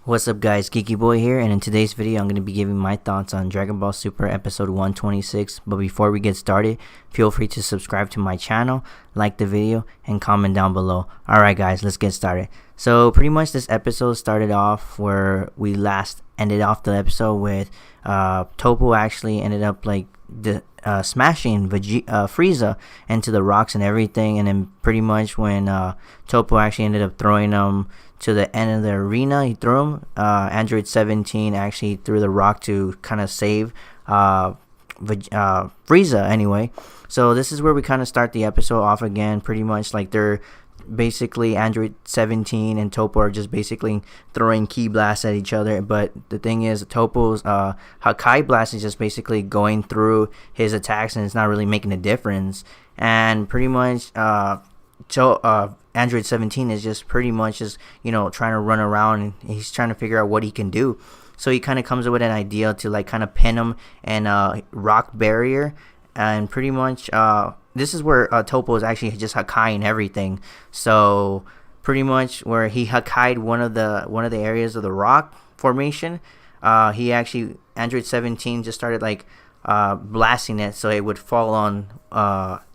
What's up guys, Geeky Boy here, and in today's video I'm going to be giving my thoughts on Dragon Ball Super episode 126. But before we get started, feel free to subscribe to my channel, like the video, and comment down below. Alright guys, let's get started. So pretty much this episode started off where we last ended off the episode with Toppo actually ended up like smashing Frieza into the rocks and everything, and then pretty much when Toppo actually ended up throwing him to the end of the arena, he threw him. Android 17 actually threw the rock to kind of save Frieza anyway. So this is where we kind of start the episode off again. Pretty much like they're basically Android 17 and Toppo are just basically throwing ki blasts at each other. But the thing is, Toppo's Hakai blast is just basically going through his attacks and it's not really making a difference. And pretty much Android 17 is just pretty much just, trying to run around and he's trying to figure out what he can do. So he kind of comes up with an idea to like kind of pin him in a rock barrier, and pretty much this is where Toppo is actually just Hakaiing everything. So pretty much where he Hakai'd one of the areas of the rock formation, he actually Android 17 just started like blasting it so it would fall on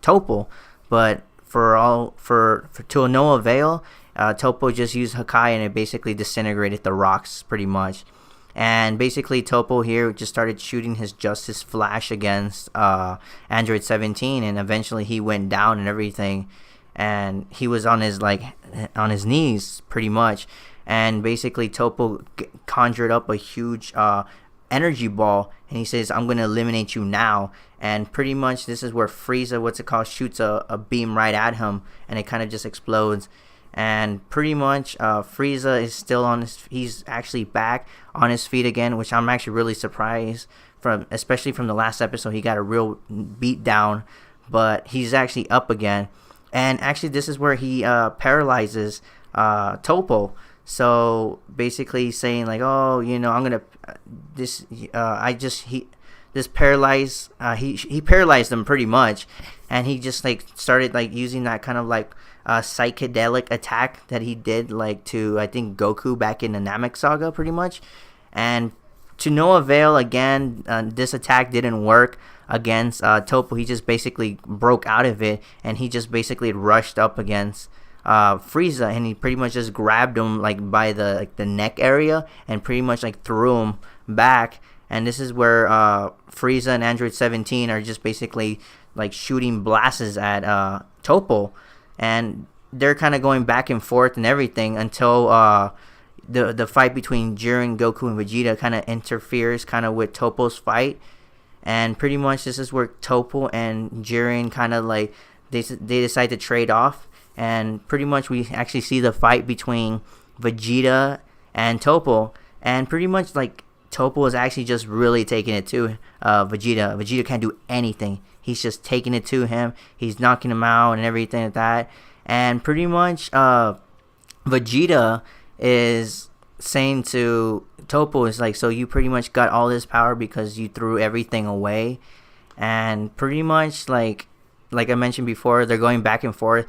Toppo, but to no avail. Toppo just used Hakai and it basically disintegrated the rocks pretty much. And basically Toppo here just started shooting his Justice Flash against Android 17, and eventually he went down and everything, and he was on his knees pretty much. And basically Toppo conjured up a huge energy ball, and he says, "I'm gonna eliminate you now." And pretty much this is where Frieza, shoots a beam right at him, and it kind of just explodes. And pretty much Frieza is still he's actually back on his feet again, which I'm actually really surprised especially from the last episode. He got a real beat down, but he's actually up again. And actually this is where he paralyzes Toppo. So basically saying like, "Oh, I'm gonna he paralyzed them pretty much," and he just like started like using that kind of like psychedelic attack that he did like to, I think, Goku back in the Namek saga pretty much. And to no avail again. This attack didn't work against Toppo. He just basically broke out of it, and he just basically rushed up against Frieza, and he pretty much just grabbed him like by the neck area and pretty much like threw him back. And this is where Frieza and Android 17 are just basically like shooting blasts at Toppo, and they're kind of going back and forth and everything until the fight between Jiren, Goku, and Vegeta kind of interferes kind of with Toppo's fight. And pretty much this is where Toppo and Jiren kind of like they decide to trade off, and pretty much we actually see the fight between Vegeta and Toppo, and pretty much like Toppo is actually just really taking it to Vegeta. Vegeta can't do anything. He's just taking it to him. He's knocking him out and everything like that. And pretty much Vegeta is saying to Toppo is like, "So you pretty much got all this power because you threw everything away." And pretty much like I mentioned before, they're going back and forth.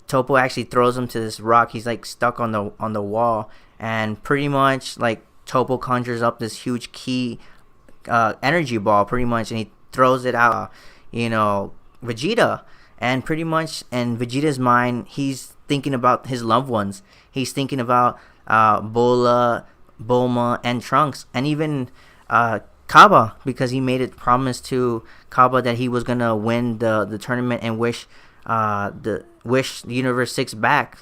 Toppo actually throws him to this rock. He's like stuck on the wall, and pretty much like Toppo conjures up this huge ki energy ball pretty much, and he throws it out Vegeta. And pretty much in Vegeta's mind, he's thinking about his loved ones. He's thinking about Bulma, and Trunks, and even Kaba, because he made a promise to Kaba that he was gonna win the tournament and wish Universe 6 back.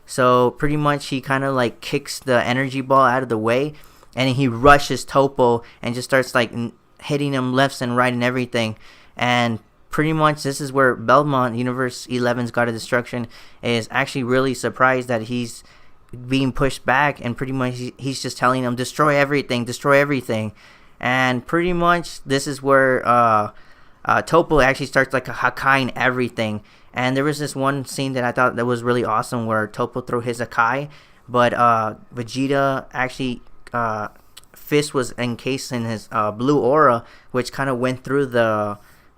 So pretty much he kind of like kicks the energy ball out of the way, and he rushes Toppo and just starts like hitting him left and right and everything. And pretty much this is where Belmont, Universe 11's God of Destruction, is actually really surprised that he's being pushed back, and pretty much he's just telling him, destroy everything. And pretty much this is where Toppo actually starts like Hakaiing everything. And there was this one scene that I thought that was really awesome where Toppo threw his Hakai, but Vegeta actually fist was encased in his blue aura, which kind of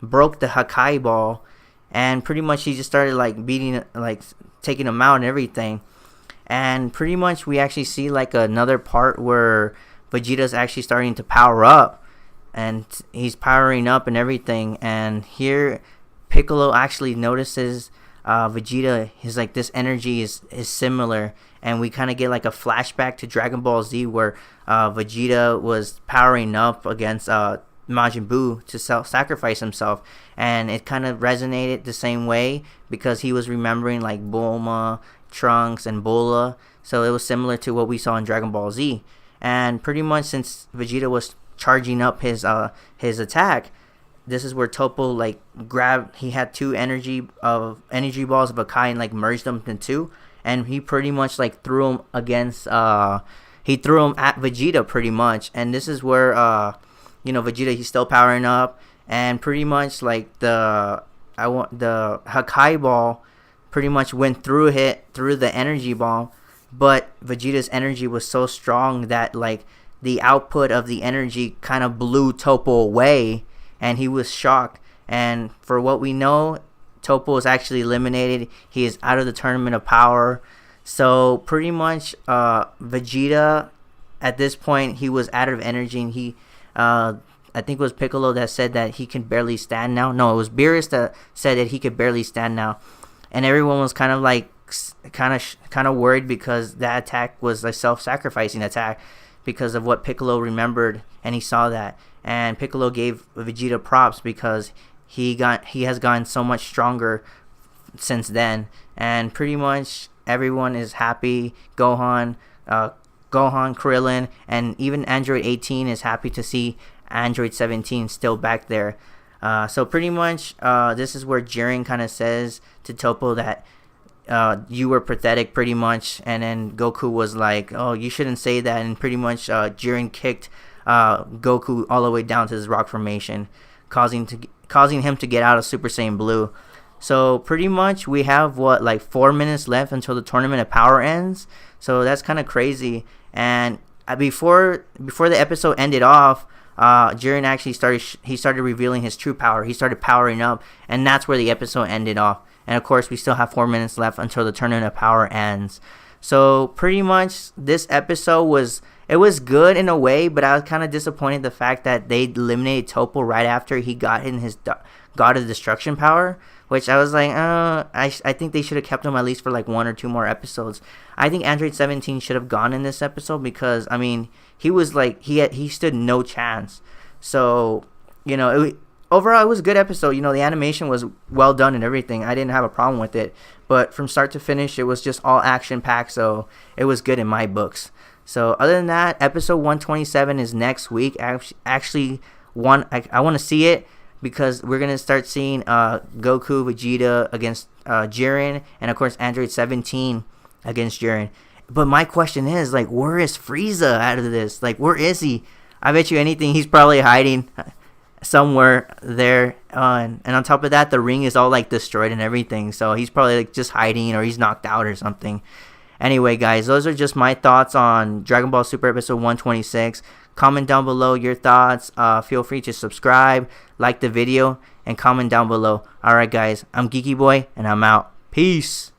broke the Hakai ball, and pretty much he just started like taking him out and everything. And pretty much we actually see like another part where Vegeta's actually starting to power up, and he's powering up and everything. And here Piccolo actually notices Vegeta. He's like, this energy is similar, and we kind of get like a flashback to Dragon Ball Z where Vegeta was powering up against Majin Buu to sacrifice himself, and it kind of resonated the same way because he was remembering like Bulma, Trunks, and Bola. So it was similar to what we saw in Dragon Ball Z. And pretty much since Vegeta was charging up his attack, this is where Topo like grabbed. He had two energy balls of a kind, like merged them into two, and he pretty much like threw them against. He threw them at Vegeta pretty much, and this is where Vegeta, he's still powering up, and pretty much like the Hakai ball pretty much went through the energy ball, but Vegeta's energy was so strong that like the output of the energy kind of blew Topo away, and he was shocked. And for what we know, Topo is actually eliminated. He is out of the Tournament of Power. So pretty much Vegeta at this point, he was out of energy, and he I think it was Piccolo that said that he can barely stand now. No, it was Beerus that said that he could barely stand now, and everyone was kind of like kind of worried because that attack was a self-sacrificing attack because of what Piccolo remembered, and he saw that. And Piccolo gave Vegeta props because he has gotten so much stronger since then, and pretty much everyone is happy. Gohan, Krillin, and even Android 18 is happy to see Android 17 still back there. So pretty much this is where Jiren kind of says to Topo that you were pathetic pretty much, and then Goku was like, oh, you shouldn't say that, and pretty much Jiren kicked Goku all the way down to his rock formation, causing him to get out of Super Saiyan Blue. So pretty much we have 4 minutes left until the Tournament of Power ends. So that's kind of crazy. And before the episode ended off, Jiren actually started revealing his true power. He started powering up, and that's where the episode ended off. And of course, we still have 4 minutes left until the Tournament of Power ends. So pretty much this episode was good in a way, but I was kind of disappointed the fact that they eliminated Topo right after he got in his God of Destruction power, which I was like, I think they should have kept him at least for like 1 or 2 more episodes. I think Android 17 should have gone in this episode because, I mean, he was like, he stood no chance. So, overall, it was a good episode. The animation was well done and everything. I didn't have a problem with it. But from start to finish, it was just all action-packed, so it was good in my books. So other than that, episode 127 is next week. I want to see it because we're going to start seeing Goku, Vegeta against Jiren, and of course Android 17 against Jiren. But my question is, like, where is Frieza out of this? Like, where is he? I bet you anything he's probably hiding somewhere there. And on top of that, the ring is all like destroyed and everything. So he's probably like just hiding, or he's knocked out or something. Anyway, guys, those are just my thoughts on Dragon Ball Super episode 126. Comment down below your thoughts. Feel free to subscribe, like the video, and comment down below. Alright, guys, I'm Geeky Boy, and I'm out. Peace.